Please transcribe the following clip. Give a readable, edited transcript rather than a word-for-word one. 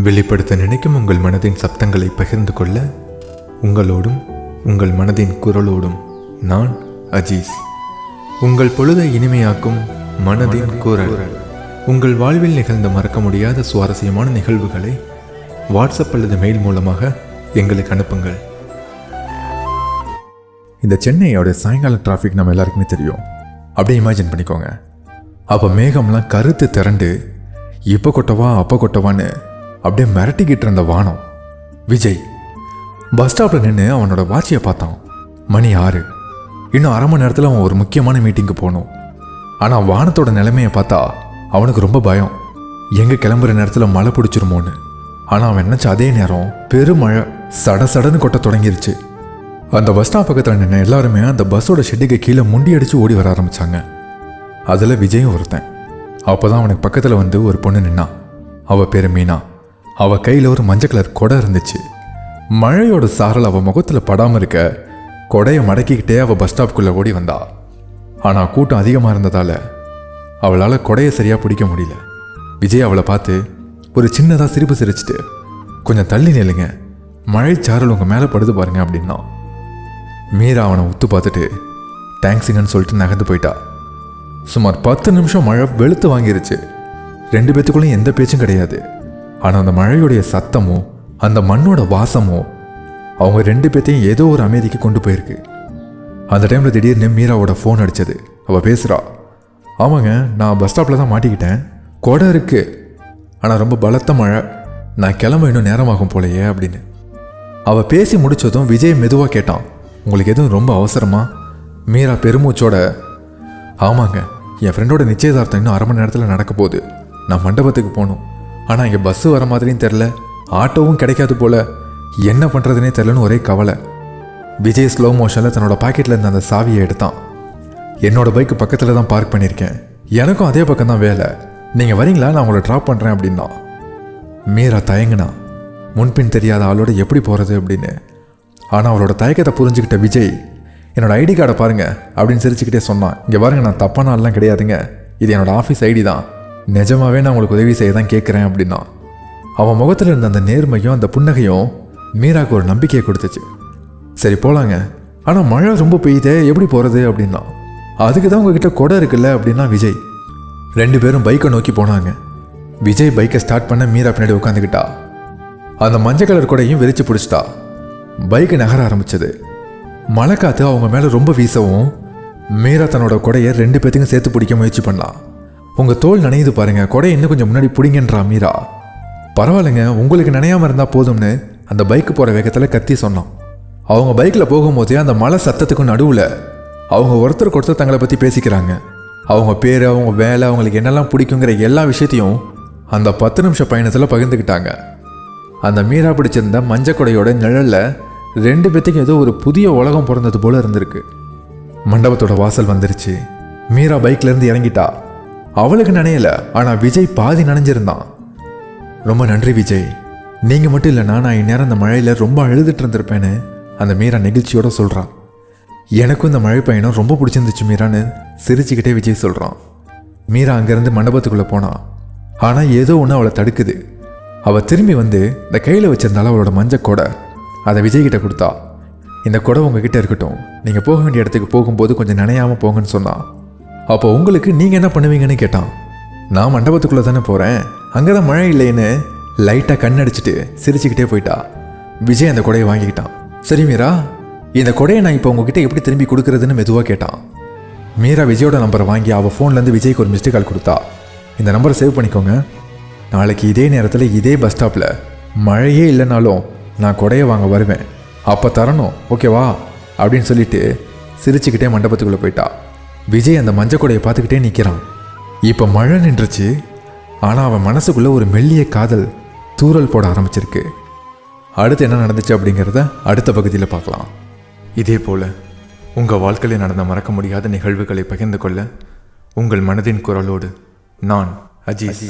வெளிப்படுத்த நினைக்கும் உங்கள் மனதின் சப்தங்களை பகிர்ந்து கொள்ள உங்களோடும் உங்கள் மனதின் குரலோடும் நான் அஜீஸ். உங்கள் பொழுதை இனிமையாக்கும் மனதின் குரல். உங்கள் வாழ்வில் நிகழ்ந்த மறக்க முடியாத சுவாரஸ்யமான நிகழ்வுகளை வாட்ஸ்அப் அல்லது மெயில் மூலமாக எங்களுக்கு அனுப்புங்கள். இந்த சென்னையோட சாயங்கால டிராஃபிக் நம்ம எல்லாருக்குமே தெரியும். அப்படியே இமேஜின் பண்ணிக்கோங்க. அப்போ மேகம்லாம் கருத்து திரண்டு இப்போ கொட்டவா அப்போ கொட்டவான்னு அப்படியே மிரட்டிக்கிட்டு இருந்த வானம். விஜய் பஸ் ஸ்டாப்பில் நின்று அவனோட வாட்சியை பார்த்தான். மணி 6. இன்னும் அரை மணி நேரத்தில் அவன் ஒரு முக்கியமான மீட்டிங்கு போகணும். ஆனால் வானத்தோட நிலைமையை பார்த்தா அவனுக்கு ரொம்ப பயம். எங்கே கிளம்புற நேரத்தில் மழை பிடிச்சிருமோன்னு. ஆனால் அவன் நினச்ச அதே நேரம் பெருமழை சடன்னு கொட்ட தொடங்கிருச்சு. அந்த பஸ் ஸ்டாப் பக்கத்தில் நின்று எல்லாருமே அந்த பஸ்ஸோட ஷெட்டுக்கு கீழே முண்டி அடித்து ஓடி வர ஆரம்பித்தாங்க. அதில் விஜயும் ஒருத்தன். அப்போ தான் அவனுக்கு பக்கத்தில் வந்து ஒரு பொண்ணு நின்னான். அவள் பேர் மீனா. அவள் கையில் ஒரு மஞ்சள் கலர் கொடை இருந்துச்சு. மழையோட சாரல் அவள் முகத்தில் படாமல் இருக்க கொடையை மடக்கிக்கிட்டே அவள் பஸ் ஸ்டாப்புக்குள்ளே ஓடி வந்தா. ஆனால் கூட்டம் அதிகமாக இருந்ததால் அவளால் கொடையை சரியாக பிடிக்க முடியல. விஜய் அவளை பார்த்து ஒரு சின்னதாக சிரிப்பு சிரிச்சிட்டு, கொஞ்சம் தள்ளி நில்லுங்க, மழை சாரல் உங்கள் மேலே படுது பாருங்க அப்படின்னா. மீரா அவனை உத்து பார்த்துட்டு தேங்க்ஸுங்கன்னு சொல்லிட்டு நகர்ந்து போயிட்டா. சுமார் 10 நிமிஷம் மழை வெளுத்து வாங்கிருச்சு. 2 பேத்துக்குள்ளேயும் எந்த பேச்சும் கிடையாது. ஆனால் அந்த மழையுடைய சத்தமும் அந்த மண்ணோட வாசமும் அவங்க 2 பேத்தையும் ஏதோ ஒரு அமைதிக்கு கொண்டு போயிருக்கு. அந்த டைமில் திடீர்னு மீராவோட ஃபோன் அடித்தது. அவள் பேசுகிறா. ஆமாங்க, நான் பஸ் ஸ்டாப்பில் தான் மாட்டிக்கிட்டேன். கொடை இருக்குது, ஆனால் ரொம்ப பலத்த மழை, நான் கிளம்ப இன்னும் நேரமாகும் போலையே அப்படின்னு. அவள் பேசி முடித்ததும் விஜய் மெதுவாக கேட்டான், உங்களுக்கு எதுவும் ரொம்ப அவசரமா? மீரா பெருமூச்சோட, ஆமாங்க, என் ஃப்ரெண்டோட நிச்சயதார்த்தம் இன்னும் அரை மணி நேரத்தில் நடக்க போகுது. நான் மண்டபத்துக்கு போகணும். ஆனால் இங்கே பஸ்ஸு வர மாதிரியும் தெரில, ஆட்டோவும் கிடைக்காது போல், என்ன பண்ணுறதுனே தெரிலன்னு ஒரே கவலை. விஜய் ஸ்லோ மோஷனில் தன்னோட பாக்கெட்டில் இருந்த அந்த சாவியை எடுத்தான். என்னோட பைக்கு பக்கத்தில் தான் பார்க் பண்ணியிருக்கேன், எனக்கும் அதே பக்கம் தான் வேலை, நீங்கள் வரீங்களா, நான் உங்களை ட்ராப் பண்ணுறேன் அப்படின்னா. மீரா தயங்குனா. முன்பின் தெரியாத ஆளோட எப்படி போகிறது அப்படின்னு. ஆனால் அவளோட தயக்கத்தை புரிஞ்சுக்கிட்ட விஜய், என்னோட ஐடி கார்டை பாருங்கள் அப்படின்னு சிரிச்சுக்கிட்டே சொன்னான். இங்கே பாருங்க, நான் தப்பான ஆள்லாம் கிடையாதுங்க, இது என்னோடய ஆஃபீஸ் ஐடி தான், நிஜமாகவே நான் உங்களுக்கு உதவி செய்ய தான் கேட்குறேன் அப்படின்னா. அவன் முகத்தில் இருந்த அந்த நேர்மையும் அந்த புன்னகையும் மீராவுக்கு ஒரு நம்பிக்கையை கொடுத்துச்சு. சரி போகலாங்க, ஆனால் மழை ரொம்ப பெய்யுதே, எப்படி போகிறது அப்படின்னா. அதுக்கு தான் உங்ககிட்ட கொடை இருக்குல்ல அப்படின்னா விஜய். 2 பேரும் பைக்கை நோக்கி போனாங்க. விஜய் பைக்கை ஸ்டார்ட் பண்ண மீரா பின்னாடி உட்காந்துக்கிட்டா. அந்த மஞ்சள் கலர் கொடையும் விரிச்சு பிடிச்சிட்டா. பைக்கு நகர ஆரம்பிச்சது. மழை காற்று அவங்க மேலே ரொம்ப வீசவும் மீரா தன்னோட கொடையை 2 பேத்துக்கும் சேர்த்து பிடிக்க முயற்சி பண்ணலாம். உங்கள் தோல் நனையுது பாருங்க, கொடையை இன்னும் கொஞ்சம் முன்னாடி பிடிங்கன்றா மீரா. பரவாயில்லைங்க, உங்களுக்கு நனையாமல் இருந்தால் போதும்னு அந்த பைக்கு போகிற வேகத்தில் கத்தி சொன்னான். அவங்க பைக்கில் போகும்போதே அந்த மழை சத்தத்துக்கும் நடுவில் அவங்க ஒருத்தருக்கு ஒருத்தர் தங்களை பற்றி பேசிக்கிறாங்க. அவங்க பேர், அவங்க வேலை, அவங்களுக்கு என்னெல்லாம் பிடிக்குங்கிற எல்லா விஷயத்தையும் அந்த 10 நிமிஷ பயணத்தில் பகிர்ந்துக்கிட்டாங்க. அந்த மீரா பிடிச்சிருந்த மஞ்சள் கொடையோட நிழலில் 2 பேத்துக்கும் ஏதோ ஒரு புதிய உலகம் பிறந்தது போல இருந்திருக்கு. மண்டபத்தோட வாசல் வந்துருச்சு. மீரா பைக்லேருந்து இறங்கிட்டா. அவளுக்கு நனையலை, ஆனால் விஜய் பாதி நனைஞ்சிருந்தான். ரொம்ப நன்றி விஜய், நீங்கள் மட்டும் இல்லைனா நான் இந்நேரம் இந்த மழையில் ரொம்ப அழுதுட்டு இருந்திருப்பேன்னு அந்த மீரா நெகிழ்ச்சியோட சொல்கிறான். எனக்கும் இந்த மழை பயணம் ரொம்ப பிடிச்சிருந்துச்சு மீரான்னு சிரிச்சுக்கிட்டே விஜய் சொல்கிறான். மீரா அங்கேருந்து மண்டபத்துக்குள்ளே போனான். ஆனால் ஏதோ ஒன்று அவளை தடுக்குது. அவள் திரும்பி வந்து இந்த கையில் வச்சிருந்தாலும் அவளோட மஞ்சள் கொடை அதை விஜய்கிட்ட கொடுத்தா. இந்த கொடை உங்ககிட்ட இருக்கட்டும், நீங்கள் போக வேண்டிய இடத்துக்கு போகும்போது கொஞ்சம் நனையாமல் போங்கன்னு சொன்னான். அப்போ உங்களுக்கு நீங்கள் என்ன பண்ணுவீங்கன்னு கேட்டான். நான் மண்டபத்துக்குள்ளே தானே போகிறேன், அங்கே தான் மழை இல்லைன்னு லைட்டாக கண்ணடிச்சிட்டு சிரிச்சுக்கிட்டே போயிட்டா. விஜய் அந்த கொடையை வாங்கிக்கிட்டான். சரி மீரா, இந்த கொடையை நான் இப்போ உங்ககிட்ட எப்படி திரும்பி கொடுக்குறதுன்னு மெதுவாக கேட்டான். மீரா விஜயோட நம்பரை வாங்கி அவள் ஃபோன்லேருந்து விஜய்க்கு ஒரு மிஸ்டு கால் கொடுத்தா. இந்த நம்பரை சேவ் பண்ணிக்கோங்க, நாளைக்கு இதே நேரத்தில் இதே பஸ் ஸ்டாப்பில் மழையே இல்லைனாலும் நான் கொடையை வாங்க வருவேன், அப்போ தரணும், ஓகேவா அப்படின்னு சொல்லிட்டு சிரிச்சுக்கிட்டே மண்டபத்துக்குள்ளே போயிட்டா. விஜய் அந்த மஞ்சள் கொடையை பார்த்துக்கிட்டே நிற்கிறான். இப்போ மழை நின்றுச்சு, ஆனால் அவன் மனசுக்குள்ளே ஒரு மெல்லிய காதல் தூறல் போட ஆரம்பிச்சிருக்கு. அடுத்து என்ன நடந்துச்சு அப்படிங்கிறத அடுத்த பகுதியில் பார்க்கலாம். இதே போல் உங்கள் வாழ்க்கையில் நடந்த மறக்க முடியாத நிகழ்வுகளை பகிர்ந்து கொள்ள உங்கள் மனதின் குரலோடு நான் அஜீஸ்.